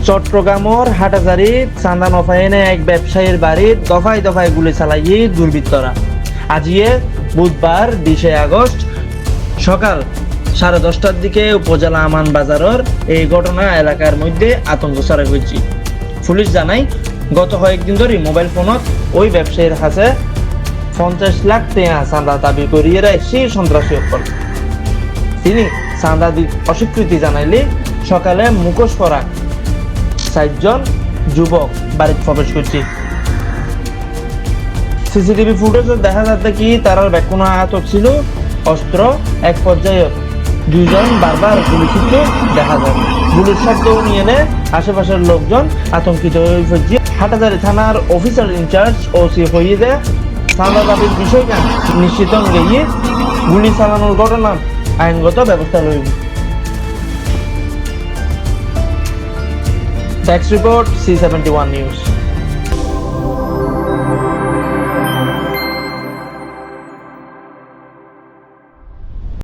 চট্টগ্রামের হাটাজারির চান্দা নফাইনে এক ব্যবসায়ীর বাড়ির দফায় দফায় গুলি চালাইয়ে দুর্বৃত্তরা। আজিয়ে বুধবার 20 আগস্ট সকাল 10:30টার দিকে উপজেলা আমান বাজারের এই ঘটনা এলাকার মধ্যে আতঙ্ক ছড়াই হয়েছে। পুলিশ জানায়, গত কয়েকদিন ধরে মোবাইল ফোনত ওই ব্যবসায়ীর কাছে 50 লাখ টাকা চাঁদা দাবি করিয়ে সেই সন্ত্রাসী অপর। তিনি চাঁদা অস্বীকৃতি জানাইলে সকালে মুখোশ পরা 60 জন যুবক বাড়িতে প্রবেশ করছে। সিসিটিভি ফুটেজে দেখা যাচ্ছে কি তারা কোনো আটক ছিল, অস্ত্র। এক পর্যায়ে 2 জন বারবার গুলি ছিটতে দেখা যায়। গুলির শব্দ নিয়ে আশেপাশের লোকজন আতঙ্কিত হয়ে পড়ছে। হাটাজারি থানার অফিসার ইনচার্জ ওসি হইয়ে চাঁদা দাবির বিষয়টা নিশ্চিত গিয়ে গুলি চালানোর ঘটনা আইনগত ব্যবস্থা রয়েছে। Desk report, C71 news.